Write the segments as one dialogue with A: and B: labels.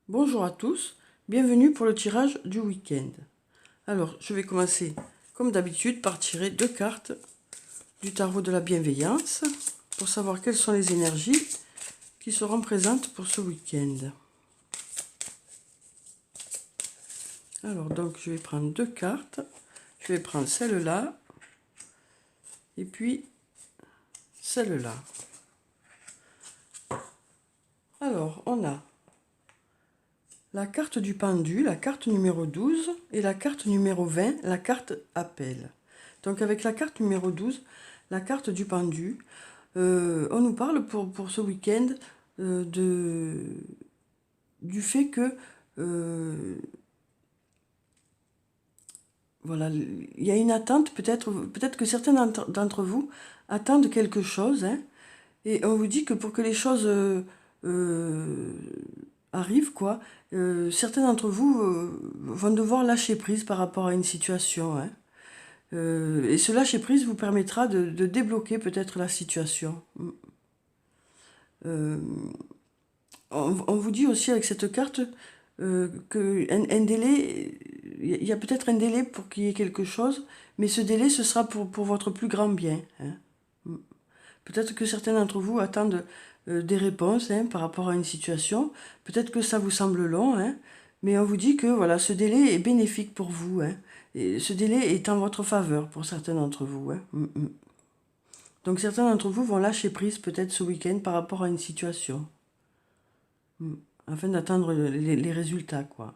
A: Bonjour à tous, bienvenue pour le tirage du week-end. Alors, je vais commencer comme d'habitude par tirer deux cartes du tarot de la bienveillance pour savoir quelles sont les énergies qui seront présentes pour ce week-end. Alors, donc, je vais prendre deux cartes. Je vais prendre celle-là et puis celle-là. Alors, on a la carte du pendu, la carte numéro 12 et la carte numéro 20, la carte appel. Donc avec la carte numéro 12, la carte du pendu, on nous parle pour ce week-end du fait que voilà, il y a une attente, peut-être que certains d'entre vous attendent quelque chose, hein, et on vous dit que pour que les choses arrive, quoi, certains d'entre vous vont devoir lâcher prise par rapport à une situation, hein. Et ce lâcher prise vous permettra de débloquer peut-être la situation. Euh, on vous dit aussi avec cette carte qu'un délai, il y a peut-être un délai pour qu'il y ait quelque chose, mais ce délai, ce sera pour votre plus grand bien, hein. Peut-être que certains d'entre vous attendent des réponses, hein, par rapport à une situation. Peut-être que ça vous semble long, hein, mais on vous dit que voilà, ce délai est bénéfique pour vous, hein, et ce délai est en votre faveur pour certains d'entre vous, hein. Donc certains d'entre vous vont lâcher prise peut-être ce week-end par rapport à une situation, afin d'atteindre les résultats, quoi.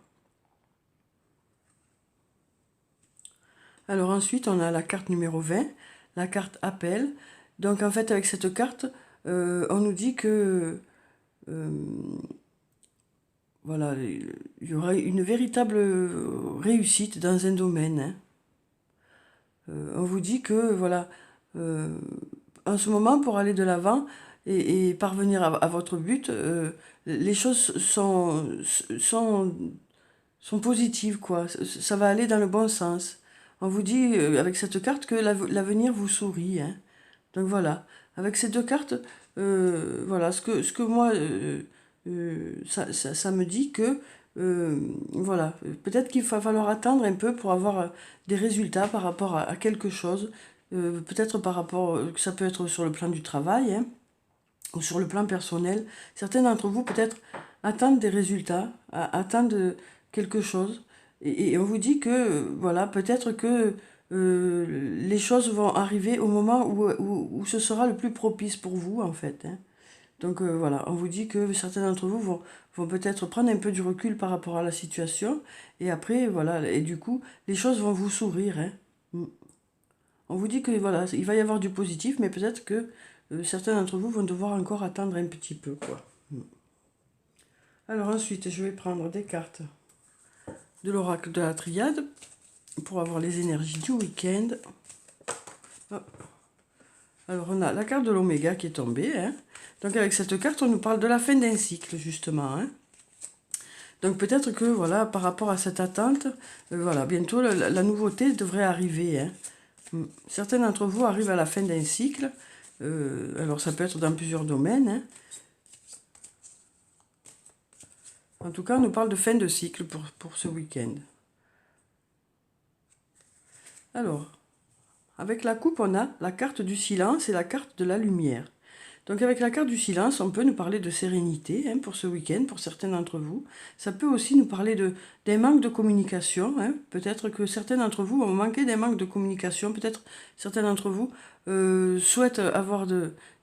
A: Alors ensuite, on a la carte numéro 20, la carte appel. Donc en fait, avec cette carte, on nous dit que voilà, il y aura une véritable réussite dans un domaine, hein. On vous dit que voilà, en ce moment, pour aller de l'avant et parvenir à votre but, les choses sont positives, quoi. Ça va aller dans le bon sens. On vous dit avec cette carte que l'avenir vous sourit, hein. Donc voilà, avec ces deux cartes, voilà, ce que moi, ça me dit que, voilà, peut-être qu'il va falloir attendre un peu pour avoir des résultats par rapport à quelque chose, peut-être par rapport, ça peut être sur le plan du travail, hein, ou sur le plan personnel. Certains d'entre vous, peut-être, attendent des résultats, attendent quelque chose, et on vous dit que, voilà, peut-être que les choses vont arriver au moment où ce sera le plus propice pour vous, en fait, hein. Donc voilà, on vous dit que certains d'entre vous vont peut-être prendre un peu du recul par rapport à la situation, et après, voilà, et du coup, les choses vont vous sourire, hein. On vous dit que voilà, il va y avoir du positif, mais peut-être que certains d'entre vous vont devoir encore attendre un petit peu, quoi. Alors ensuite, je vais prendre des cartes de l'oracle de la triade pour avoir les énergies du week-end. Hop. Alors on a la carte de l'oméga qui est tombée, hein. Donc avec cette carte, on nous parle de la fin d'un cycle, justement, hein. Donc peut-être que voilà, par rapport à cette attente, voilà, bientôt la nouveauté devrait arriver, hein. Certains d'entre vous arrivent à la fin d'un cycle. Alors ça peut être dans plusieurs domaines, hein. En tout cas, on nous parle de fin de cycle pour ce week-end. Alors, avec la coupe, on a la carte du silence et la carte de la lumière. Donc avec la carte du silence, on peut nous parler de sérénité, hein, pour ce week-end, pour certains d'entre vous. Ça peut aussi nous parler d'un manque de communication, hein. Peut-être que certains d'entre vous ont manqué d'un manque de communication. Peut-être certains d'entre vous souhaitent avoir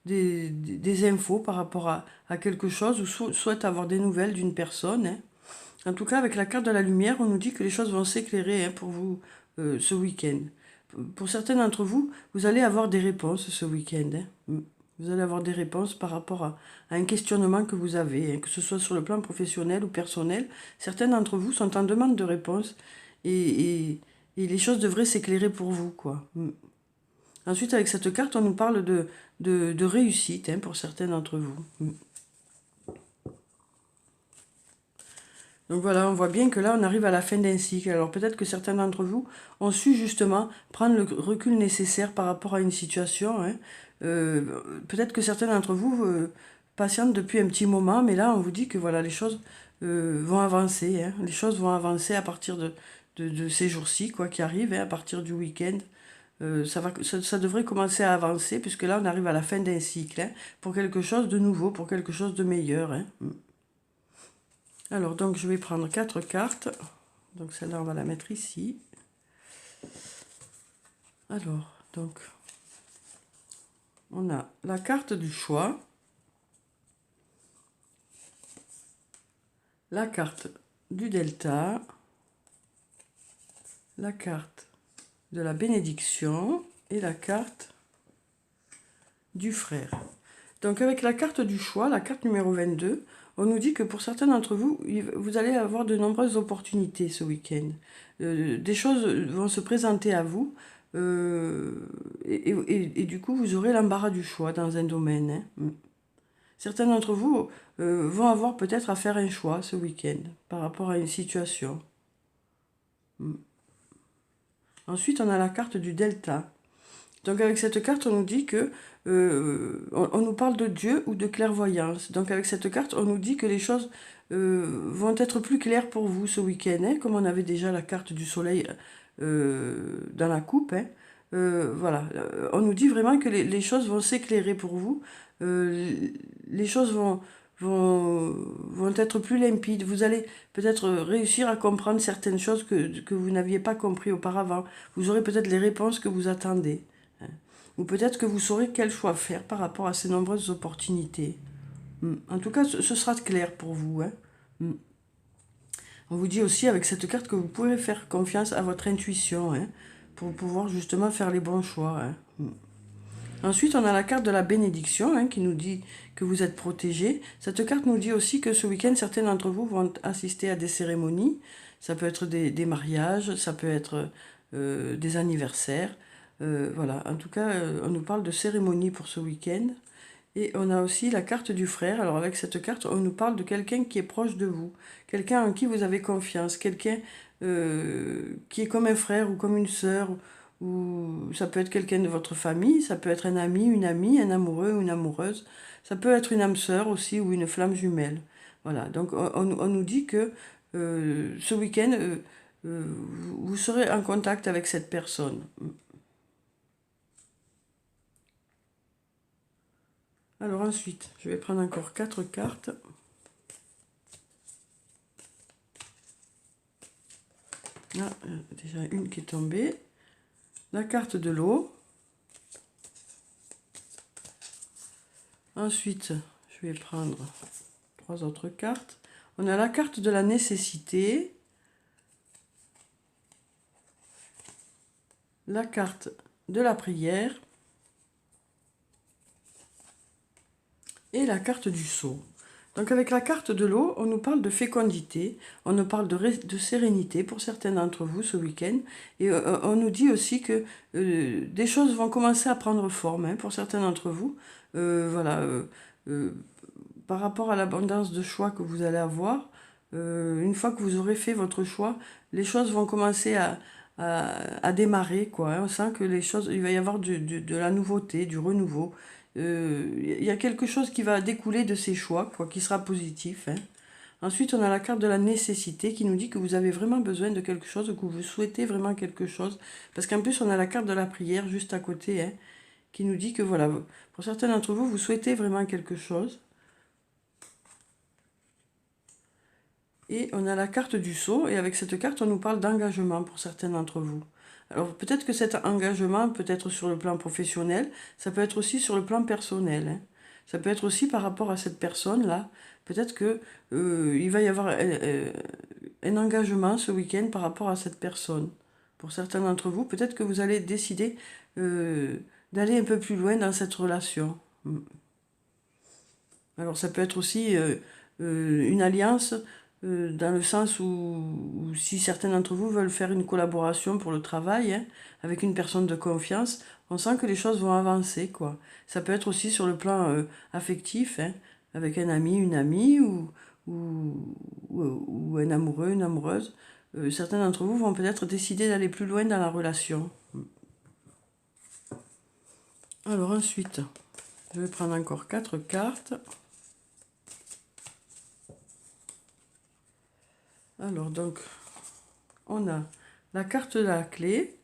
A: des infos par rapport à quelque chose, ou souhaitent avoir des nouvelles d'une personne, hein. En tout cas, avec la carte de la lumière, on nous dit que les choses vont s'éclairer, hein, pour vous ce week-end. Pour certains d'entre vous, vous allez avoir des réponses ce week-end, hein. Vous allez avoir des réponses par rapport à un questionnement que vous avez, hein, que ce soit sur le plan professionnel ou personnel. Certains d'entre vous sont en demande de réponse et les choses devraient s'éclairer pour vous, quoi. Ensuite, avec cette carte, on nous parle de réussite, hein, pour certains d'entre vous. Donc voilà, on voit bien que là, on arrive à la fin d'un cycle. Alors peut-être que certains d'entre vous ont su justement prendre le recul nécessaire par rapport à une situation, hein. Peut-être que certains d'entre vous patiente depuis un petit moment, mais là, on vous dit que voilà, les choses vont avancer. Hein. Les choses vont avancer à partir de ces jours-ci, quoi, qui arrivent, hein, à partir du week-end. Ça devrait commencer à avancer, puisque là, on arrive à la fin d'un cycle, hein, pour quelque chose de nouveau, pour quelque chose de meilleur. Hein. Alors, donc, je vais prendre 4 cartes. Donc, celle-là, on va la mettre ici. Alors, donc, on a la carte du choix, la carte du delta, la carte de la bénédiction et la carte du frère. Donc avec la carte du choix, la carte numéro 22, on nous dit que pour certains d'entre vous, vous allez avoir de nombreuses opportunités ce week-end. Des choses vont se présenter à vous et du coup, vous aurez l'embarras du choix dans un domaine. Hein. Certains d'entre vous vont avoir peut-être à faire un choix ce week-end par rapport à une situation. Ensuite, on a la carte du delta. Donc avec cette carte, on nous dit que on nous parle de Dieu ou de clairvoyance. Donc avec cette carte, on nous dit que les choses vont être plus claires pour vous ce week-end, hein, comme on avait déjà la carte du soleil dans la coupe. Hein. Voilà, on nous dit vraiment que les choses vont s'éclairer pour vous. Les choses vont être plus limpides. Vous allez peut-être réussir à comprendre certaines choses que vous n'aviez pas compris auparavant. Vous aurez peut-être les réponses que vous attendez. Hein. Ou peut-être que vous saurez quel choix faire par rapport à ces nombreuses opportunités. En tout cas, ce sera clair pour vous. Hein. On vous dit aussi avec cette carte que vous pouvez faire confiance à votre intuition, hein, pour pouvoir justement faire les bons choix. Hein. Ensuite, on a la carte de la bénédiction, hein, qui nous dit que vous êtes protégé. Cette carte nous dit aussi que ce week-end, certains d'entre vous vont assister à des cérémonies. Ça peut être des mariages, ça peut être des anniversaires. Voilà, en tout cas, on nous parle de cérémonies pour ce week-end. Et on a aussi la carte du frère. Alors avec cette carte, on nous parle de quelqu'un qui est proche de vous, quelqu'un en qui vous avez confiance, quelqu'un qui est comme un frère ou comme une sœur, ou ça peut être quelqu'un de votre famille, ça peut être un ami, une amie, un amoureux ou une amoureuse, ça peut être une âme sœur aussi ou une flamme jumelle. Voilà, donc on nous dit que ce week-end, vous serez en contact avec cette personne. Alors ensuite, je vais prendre encore 4 cartes. Là, déjà une qui est tombée. La carte de l'eau. Ensuite, je vais prendre 3 autres cartes. On a la carte de la nécessité. La carte de la prière. Et la carte du sceau. Donc avec la carte de l'eau, on nous parle de fécondité, on nous parle de sérénité pour certains d'entre vous ce week-end. Et on nous dit aussi que des choses vont commencer à prendre forme, hein, pour certains d'entre vous. Voilà, par rapport à l'abondance de choix que vous allez avoir, une fois que vous aurez fait votre choix, les choses vont commencer à démarrer, quoi. Hein. On sent que les choses, il va y avoir de la nouveauté, du renouveau. Il y a quelque chose qui va découler de ces choix, quoi, qui sera positif. Hein. Ensuite, on a la carte de la nécessité qui nous dit que vous avez vraiment besoin de quelque chose, que vous souhaitez vraiment quelque chose. Parce qu'en plus, on a la carte de la prière juste à côté, hein, qui nous dit que voilà, pour certains d'entre vous, vous souhaitez vraiment quelque chose. Et on a la carte du sceau, et avec cette carte, on nous parle d'engagement pour certains d'entre vous. Alors peut-être que cet engagement peut être sur le plan professionnel, ça peut être aussi sur le plan personnel. Hein. Ça peut être aussi par rapport à cette personne-là. Peut-être que il va y avoir un engagement ce week-end par rapport à cette personne. Pour certains d'entre vous, peut-être que vous allez décider d'aller un peu plus loin dans cette relation. Alors ça peut être aussi une alliance dans le sens où si certains d'entre vous veulent faire une collaboration pour le travail, hein, avec une personne de confiance, on sent que les choses vont avancer, quoi. Ça peut être aussi sur le plan affectif, hein, avec un ami, une amie ou un amoureux, une amoureuse. Certains d'entre vous vont peut-être décider d'aller plus loin dans la relation. Alors ensuite, je vais prendre encore 4 cartes. Alors, donc, on a la carte de la clé,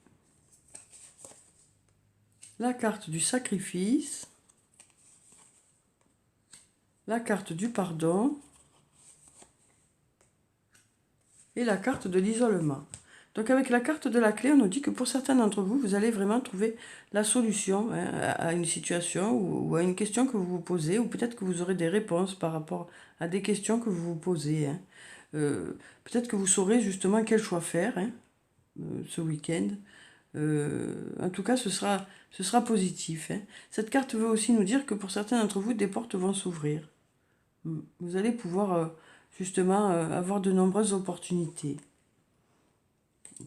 A: la carte du sacrifice, la carte du pardon et la carte de l'isolement. Donc avec la carte de la clé, on nous dit que pour certains d'entre vous, vous allez vraiment trouver la solution à une situation ou à une question que vous vous posez, ou peut-être que vous aurez des réponses par rapport à des questions que vous vous posez. Peut-être que vous saurez justement quel choix faire ce week-end. En tout cas, ce sera positif. Cette carte veut aussi nous dire que pour certains d'entre vous, des portes vont s'ouvrir. Vous allez pouvoir justement avoir de nombreuses opportunités,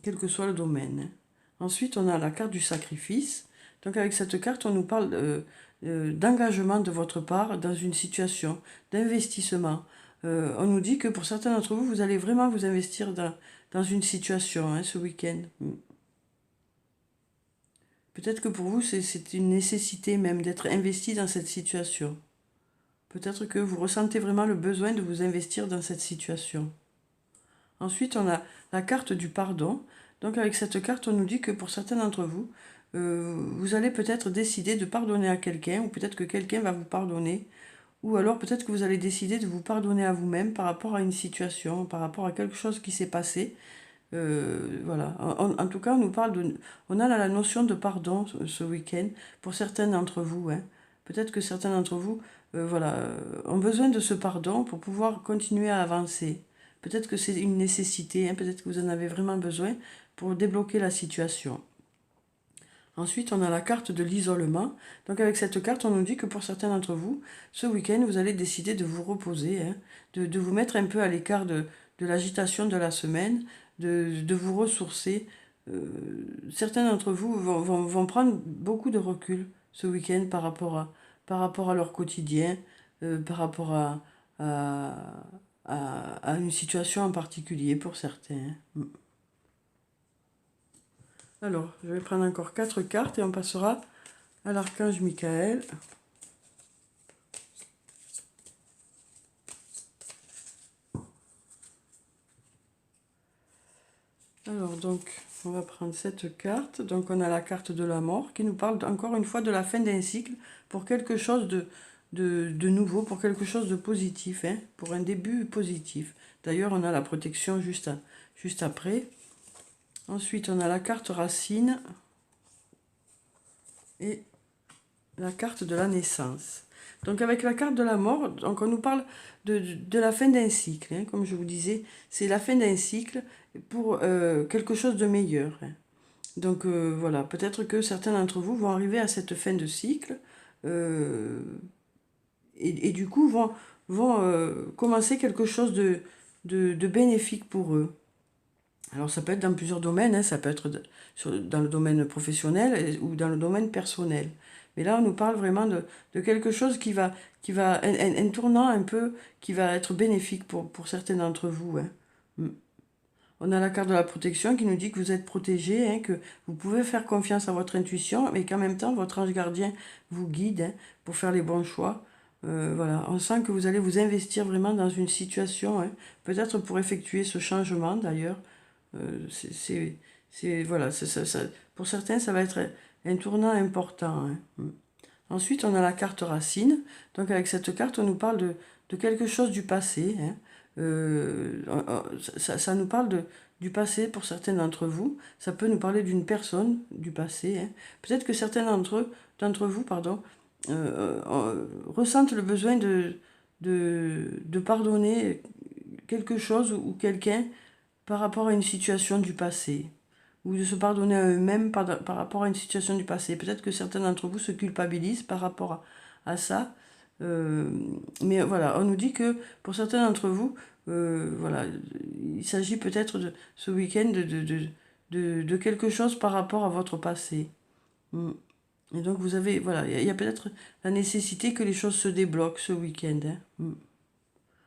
A: quel que soit le domaine. Ensuite, on a la carte du sacrifice. Donc avec cette carte, on nous parle d'engagement de votre part dans une situation, d'investissement. On nous dit que pour certains d'entre vous, vous allez vraiment vous investir dans une situation ce week-end. Peut-être que pour vous, c'est une nécessité même d'être investi dans cette situation. Peut-être que vous ressentez vraiment le besoin de vous investir dans cette situation. Ensuite, on a la carte du pardon. Donc avec cette carte, on nous dit que pour certains d'entre vous, vous allez peut-être décider de pardonner à quelqu'un, ou peut-être que quelqu'un va vous pardonner, ou alors peut-être que vous allez décider de vous pardonner à vous-même par rapport à une situation, par rapport à quelque chose qui s'est passé. Voilà. En tout cas, on a la notion de pardon ce week-end pour certains d'entre vous. Peut-être que certains d'entre vous, ont besoin de ce pardon pour pouvoir continuer à avancer. Peut-être que c'est une nécessité, peut-être que vous en avez vraiment besoin pour débloquer la situation. Ensuite, on a la carte de l'isolement. Donc avec cette carte, on nous dit que pour certains d'entre vous, ce week-end, vous allez décider de vous reposer, de vous mettre un peu à l'écart de l'agitation de la semaine, de vous ressourcer. Certains d'entre vous vont prendre beaucoup de recul ce week-end par rapport à leur quotidien, par rapport à une situation en particulier pour certains. Alors, je vais prendre encore 4 cartes et on passera à l'archange Michael. Alors, donc, on va prendre cette carte. Donc, on a la carte de la mort qui nous parle encore une fois de la fin d'un cycle pour quelque chose de nouveau, pour quelque chose de positif, pour un début positif. D'ailleurs, on a la protection juste après. Ensuite, on a la carte racine et la carte de la naissance. Donc avec la carte de la mort, donc on nous parle de la fin d'un cycle. Comme je vous disais, c'est la fin d'un cycle pour quelque chose de meilleur. Donc voilà, peut-être que certains d'entre vous vont arriver à cette fin de cycle et du coup vont commencer quelque chose de bénéfique pour eux. Alors ça peut être dans plusieurs domaines, ça peut être dans le domaine professionnel ou dans le domaine personnel. Mais là, on nous parle vraiment de quelque chose qui va un tournant un peu qui va être bénéfique pour certains d'entre vous. On a la carte de la protection qui nous dit que vous êtes protégé, que vous pouvez faire confiance à votre intuition, mais qu'en même temps, votre ange gardien vous guide pour faire les bons choix. Voilà, on sent que vous allez vous investir vraiment dans une situation, peut-être pour effectuer ce changement d'ailleurs. Voilà, pour certains, ça va être un tournant important. Ensuite, on a la carte racine. Donc avec cette carte, on nous parle de quelque chose du passé. Ça nous parle du passé pour certains d'entre vous. Ça peut nous parler d'une personne du passé. Peut-être que certains d'entre vous, ressentent le besoin de pardonner quelque chose ou quelqu'un par rapport à une situation du passé, ou de se pardonner à eux-mêmes par rapport à une situation du passé. Peut-être que certains d'entre vous se culpabilisent par rapport à ça. Mais voilà, on nous dit que pour certains d'entre vous, voilà, il s'agit peut-être de ce week-end de quelque chose par rapport à votre passé. Et donc vous avez, voilà, il y a peut-être la nécessité que les choses se débloquent ce week-end.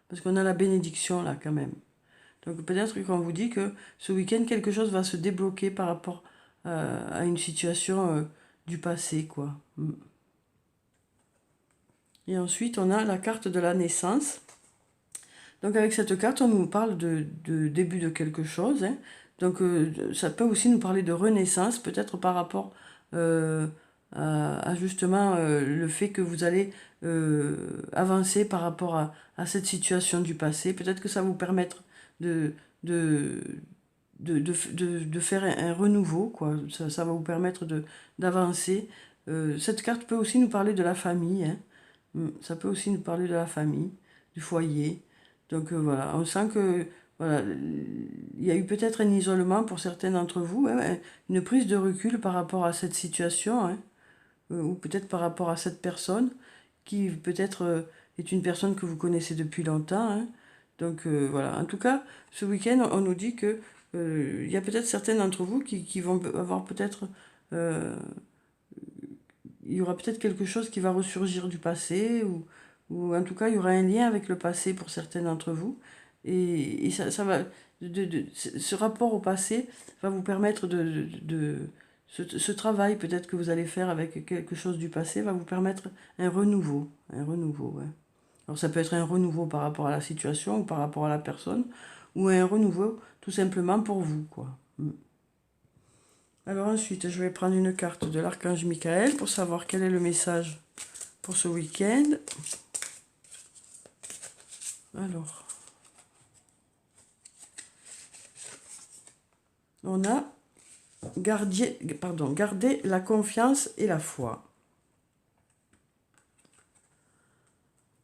A: Parce qu'on a la bénédiction là quand même. Donc peut-être qu'on vous dit que ce week-end, quelque chose va se débloquer par rapport à une situation du passé, quoi. Et ensuite, on a la carte de la naissance. Donc avec cette carte, on nous parle de début de quelque chose, hein. Donc ça peut aussi nous parler de renaissance, peut-être par rapport à justement le fait que vous allez avancer par rapport à cette situation du passé. Peut-être que ça va vous permettre de, de, de faire un renouveau, quoi. Ça va vous permettre d'avancer. Cette carte peut aussi nous parler de la famille, hein. Ça peut aussi nous parler de la famille, du foyer. Donc voilà, on sent que voilà, il y a eu peut-être un isolement pour certains d'entre vous, hein, une prise de recul par rapport à cette situation, hein, ou peut-être par rapport à cette personne qui peut-être est une personne que vous connaissez depuis longtemps, hein. Donc voilà, en tout cas, ce week-end, on nous dit que il y a peut-être certains d'entre vous qui vont avoir peut-être euh, il y aura peut-être quelque chose qui va ressurgir du passé, ou en tout cas, il y aura un lien avec le passé pour certains d'entre vous. Et ça va, ce rapport au passé va vous permettre ce travail peut-être que vous allez faire avec quelque chose du passé va vous permettre un renouveau, ouais. Alors ça peut être un renouveau par rapport à la situation ou par rapport à la personne, ou un renouveau tout simplement pour vous, quoi. Alors ensuite, je vais prendre une carte de l'archange Michael pour savoir quel est le message pour ce week-end. Alors, on a garder la confiance et la foi.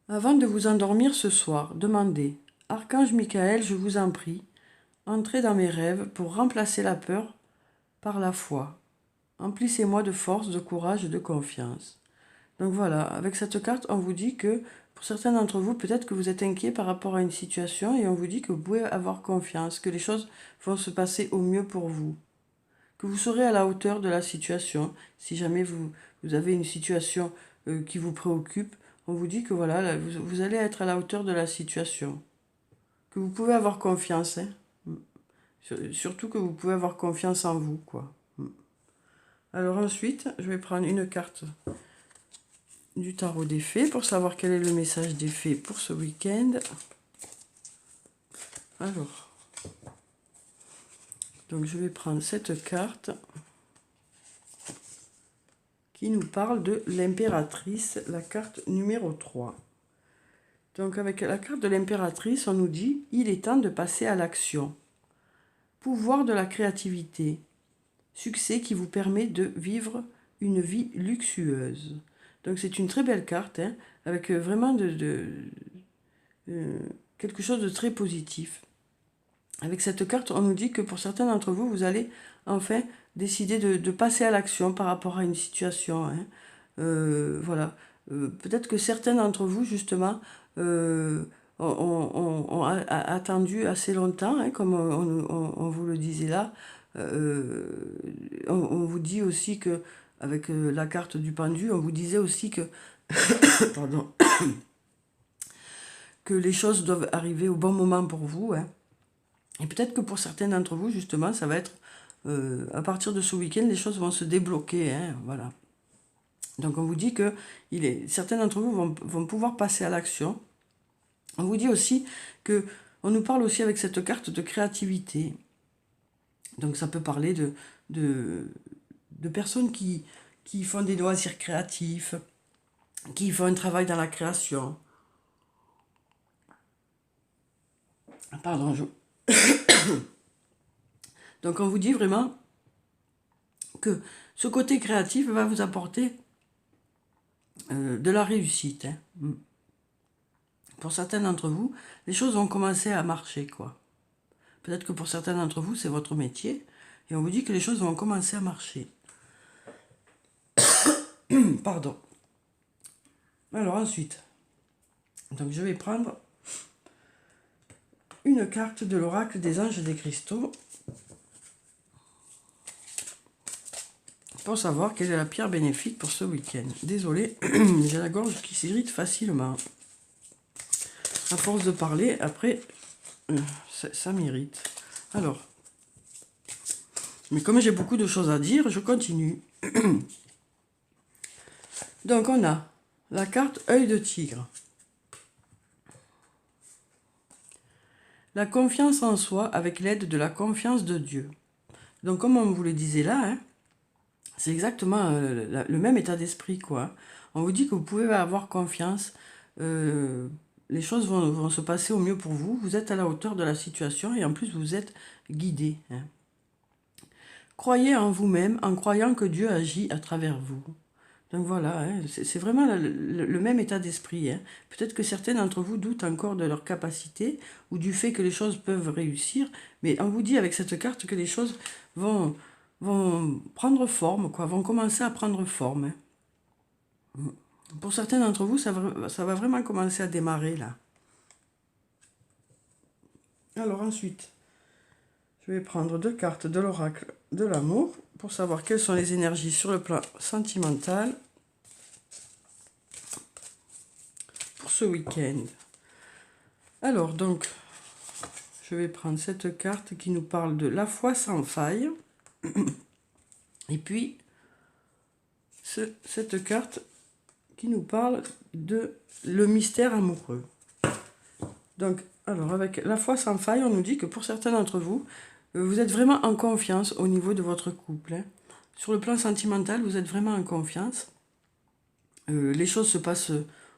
A: Avant de vous endormir ce soir, demandez, Archange Michael, je vous en prie, entrez dans mes rêves pour remplacer la peur par la foi. Emplissez-moi de force, de courage et de confiance. Donc voilà, avec cette carte, on vous dit que pour certains d'entre vous, peut-être que vous êtes inquiet par rapport à une situation et on vous dit que vous pouvez avoir confiance, que les choses vont se passer au mieux pour vous, que vous serez à la hauteur de la situation. Si jamais vous avez une situation qui vous préoccupe, on vous dit que voilà, là, vous allez être à la hauteur de la situation, que vous pouvez avoir confiance, hein. Surtout que vous pouvez avoir confiance en vous, quoi. Alors ensuite, je vais prendre une carte du tarot des fées pour savoir quel est le message des fées pour ce week-end. Alors, donc je vais prendre cette carte qui nous parle de l'impératrice, la carte numéro 3. Donc avec la carte de l'impératrice, on nous dit « Il est temps de passer à l'action. Pouvoir de la créativité. Succès qui vous permet de vivre une vie luxueuse. » Donc c'est une très belle carte, hein, avec vraiment quelque chose de très positif. Avec cette carte, on nous dit que pour certains d'entre vous, vous allez enfin décider de passer à l'action par rapport à une situation, hein. Voilà. Peut-être que certains d'entre vous, justement, ont attendu assez longtemps, hein, comme on vous le disait là. On vous dit aussi que, avec la carte du pendu, on vous disait aussi que, pardon, que les choses doivent arriver au bon moment pour vous, hein. Et peut-être que pour certains d'entre vous, justement, ça va être, à partir de ce week-end, les choses vont se débloquer, hein, voilà. Donc on vous dit que certains d'entre vous vont pouvoir passer à l'action. On vous dit aussi que, on nous parle aussi avec cette carte de créativité. Donc ça peut parler de personnes qui font des loisirs créatifs, qui font un travail dans la création. Pardon, Donc on vous dit vraiment que ce côté créatif va vous apporter de la réussite, hein. Pour certains d'entre vous, les choses vont commencer à marcher, quoi. Peut-être que pour certains d'entre vous, c'est votre métier, et on vous dit que les choses vont commencer à marcher. Pardon. Alors ensuite, donc je vais prendre une carte de l'oracle des anges des cristaux pour savoir quelle est la pierre bénéfique pour ce week-end. Désolée, j'ai la gorge qui s'irrite facilement. À force de parler, après, ça m'irrite. Alors, mais comme j'ai beaucoup de choses à dire, je continue. Donc on a la carte œil de tigre. la confiance en soi avec l'aide de la confiance de Dieu. Donc comme on vous le disait là, hein, c'est exactement le même état d'esprit, quoi. On vous dit que vous pouvez avoir confiance, les choses vont se passer au mieux pour vous, vous êtes à la hauteur de la situation et en plus vous êtes guidé, hein. Croyez en vous-même en croyant que Dieu agit à travers vous. Donc voilà, hein, c'est vraiment le même état d'esprit, hein. Peut-être que certains d'entre vous doutent encore de leur capacité ou du fait que les choses peuvent réussir, mais on vous dit avec cette carte que les choses vont prendre forme, quoi, vont commencer à prendre forme, hein. Pour certains d'entre vous, ça va vraiment commencer à démarrer là. Alors ensuite, je vais prendre 2 cartes de l'oracle de l'amour pour savoir quelles sont les énergies sur le plan sentimental pour ce week-end. Alors donc, je vais prendre cette carte qui nous parle de la foi sans faille. Et puis, cette carte qui nous parle de le mystère amoureux. Donc, alors avec la foi sans faille, on nous dit que pour certains d'entre vous, vous êtes vraiment en confiance au niveau de votre couple, hein. Sur le plan sentimental, vous êtes vraiment en confiance. Les choses se passent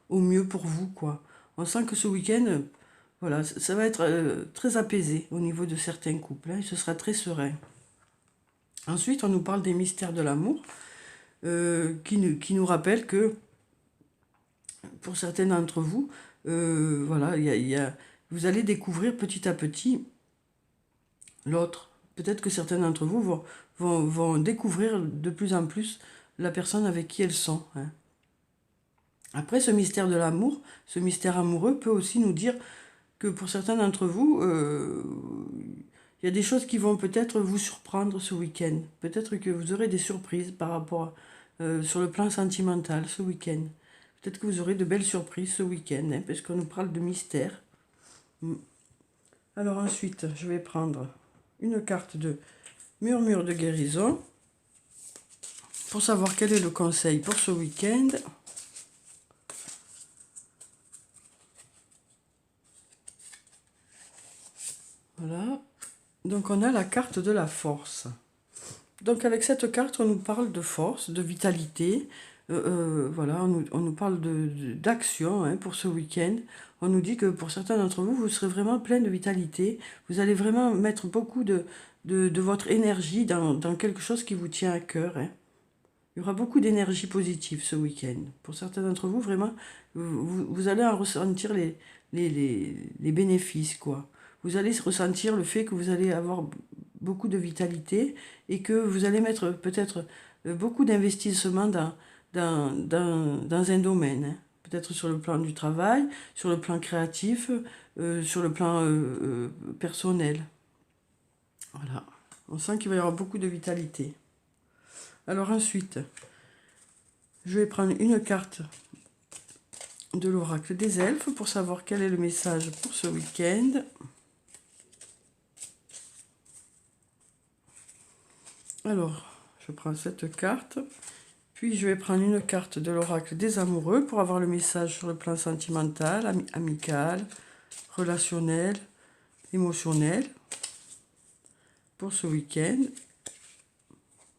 A: au mieux pour vous, quoi. On sent que ce week-end, voilà, ça va être très apaisé au niveau de certains couples, hein, et ce sera très serein. Ensuite, on nous parle des mystères de l'amour, qui nous rappellent que, pour certains d'entre vous, voilà, vous allez découvrir petit à petit l'autre. Peut-être que certains d'entre vous vont découvrir de plus en plus la personne avec qui elles sont, hein. Après, ce mystère de l'amour, ce mystère amoureux peut aussi nous dire que pour certains d'entre vous, il y a des choses qui vont peut-être vous surprendre ce week-end. Peut-être que vous aurez des surprises par rapport sur le plan sentimental ce week-end. Peut-être que vous aurez de belles surprises ce week-end, hein, parce qu'on nous parle de mystère. Alors ensuite, je vais prendre une carte de murmure de guérison pour savoir quel est le conseil pour ce week-end. Voilà. Donc on a la carte de la force. Donc avec cette carte, on nous parle de force, de vitalité. Voilà, on nous parle d'action, hein, pour ce week-end. On nous dit que pour certains d'entre vous, vous serez vraiment plein de vitalité. Vous allez vraiment mettre beaucoup de votre énergie dans quelque chose qui vous tient à cœur, hein. Il y aura beaucoup d'énergie positive ce week-end. Pour certains d'entre vous, vraiment, vous allez en ressentir les bénéfices, quoi. Vous allez ressentir le fait que vous allez avoir beaucoup de vitalité et que vous allez mettre peut-être beaucoup d'investissement dans un domaine, hein. Peut-être sur le plan du travail, sur le plan créatif, sur le plan personnel. Voilà. On sent qu'il va y avoir beaucoup de vitalité. Alors ensuite, je vais prendre une carte de l'oracle des elfes pour savoir quel est le message pour ce week-end. Alors, je prends cette carte, puis je vais prendre une carte de l'oracle des amoureux pour avoir le message sur le plan sentimental, amical, relationnel, émotionnel pour ce week-end.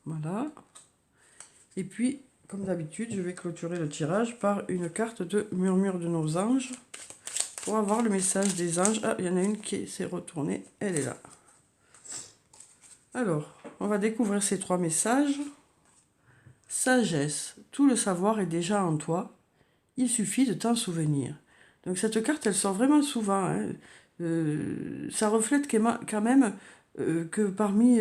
A: Voilà. Et puis, comme d'habitude, je vais clôturer le tirage par une carte de murmure de nos anges pour avoir le message des anges. Ah, il y en a une qui s'est retournée, elle est là. Alors, on va découvrir ces 3 messages. Sagesse, tout le savoir est déjà en toi, il suffit de t'en souvenir. Donc cette carte, elle sort vraiment souvent, hein. Ça reflète quand même que parmi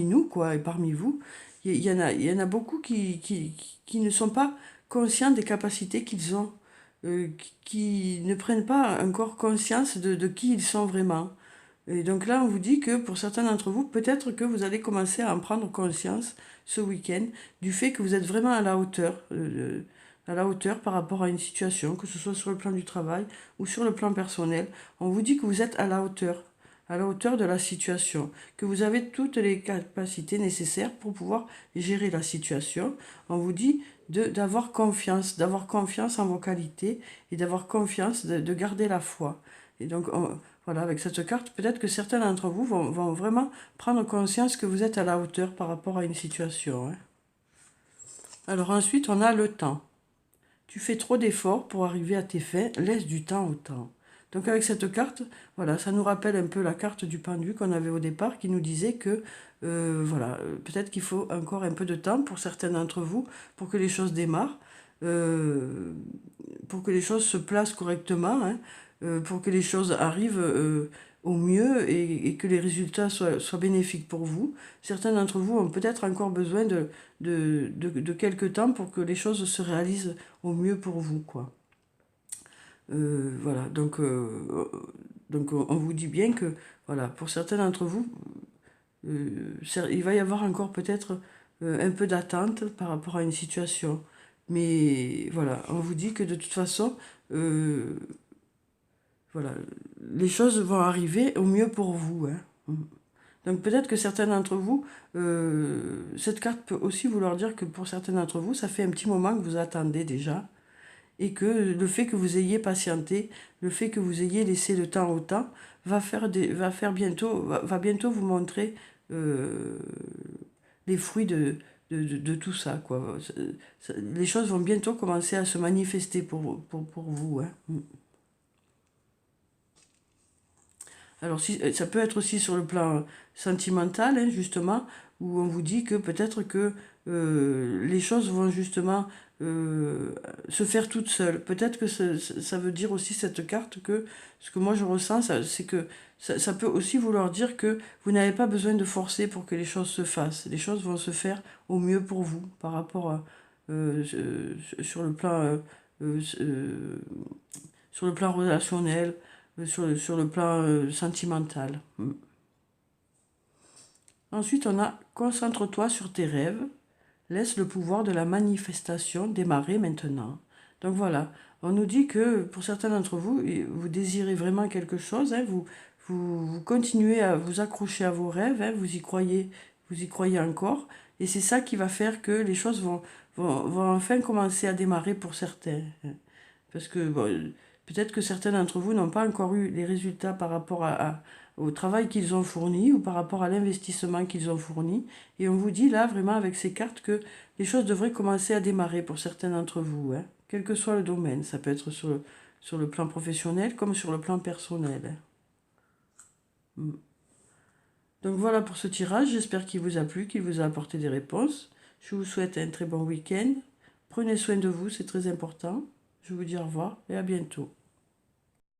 A: nous, quoi, et parmi vous, il y en a beaucoup qui ne sont pas conscients des capacités qu'ils ont, qui ne prennent pas encore conscience de qui ils sont vraiment. Et donc là, on vous dit que pour certains d'entre vous, peut-être que vous allez commencer à en prendre conscience ce week-end du fait que vous êtes vraiment à la hauteur par rapport à une situation, que ce soit sur le plan du travail ou sur le plan personnel. On vous dit que vous êtes à la hauteur de la situation, que vous avez toutes les capacités nécessaires pour pouvoir gérer la situation. On vous dit d'avoir confiance en vos qualités et d'avoir confiance, de garder la foi. Et donc, voilà, avec cette carte, peut-être que certains d'entre vous vont vraiment prendre conscience que vous êtes à la hauteur par rapport à une situation, hein. Alors ensuite, on a le temps. Tu fais trop d'efforts pour arriver à tes fins, laisse du temps au temps. Donc avec cette carte, voilà, ça nous rappelle un peu la carte du pendu qu'on avait au départ qui nous disait que, voilà, peut-être qu'il faut encore un peu de temps pour certains d'entre vous pour que les choses démarrent, euh, pour que les choses se placent correctement, hein, pour que les choses arrivent au mieux et que les résultats soient bénéfiques pour vous. Certains d'entre vous ont peut-être encore besoin de quelques temps pour que les choses se réalisent au mieux pour vous, quoi. Voilà, donc on vous dit bien que, voilà, pour certains d'entre vous, il va y avoir encore peut-être un peu d'attente par rapport à une situation. Mais voilà, on vous dit que de toute façon, euh, voilà, les choses vont arriver au mieux pour vous, hein. Donc peut-être que certains d'entre vous, cette carte peut aussi vouloir dire que pour certains d'entre vous, ça fait un petit moment que vous attendez déjà, et que le fait que vous ayez patienté, le fait que vous ayez laissé le temps au temps, va bientôt vous montrer euh, les fruits de tout ça, quoi. Les choses vont bientôt commencer à se manifester pour vous, hein. Alors, ça peut être aussi sur le plan sentimental, hein, justement, où on vous dit que peut-être que les choses vont justement se faire toutes seules. Peut-être que ça veut dire aussi cette carte que ce que moi je ressens, c'est que ça peut aussi vouloir dire que vous n'avez pas besoin de forcer pour que les choses se fassent. Les choses vont se faire au mieux pour vous par rapport à, sur le plan sur le plan relationnel, sur le plan sentimental. Ensuite, on a concentre-toi sur tes rêves, laisse le pouvoir de la manifestation démarrer maintenant. Donc voilà, on nous dit que pour certains d'entre vous, vous désirez vraiment quelque chose, hein, vous continuez à vous accrocher à vos rêves, hein, vous y croyez encore, et c'est ça qui va faire que les choses vont enfin commencer à démarrer pour certains, hein. Parce que bon, peut-être que certains d'entre vous n'ont pas encore eu les résultats par rapport au travail qu'ils ont fourni ou par rapport à l'investissement qu'ils ont fourni. Et on vous dit là, vraiment, avec ces cartes, que les choses devraient commencer à démarrer pour certains d'entre vous, hein, quel que soit le domaine. Ça peut être sur le plan professionnel comme sur le plan personnel, hein. Donc voilà pour ce tirage. J'espère qu'il vous a plu, qu'il vous a apporté des réponses. Je vous souhaite un très bon week-end. Prenez soin de vous, c'est très important. Je vous dis au revoir et à bientôt.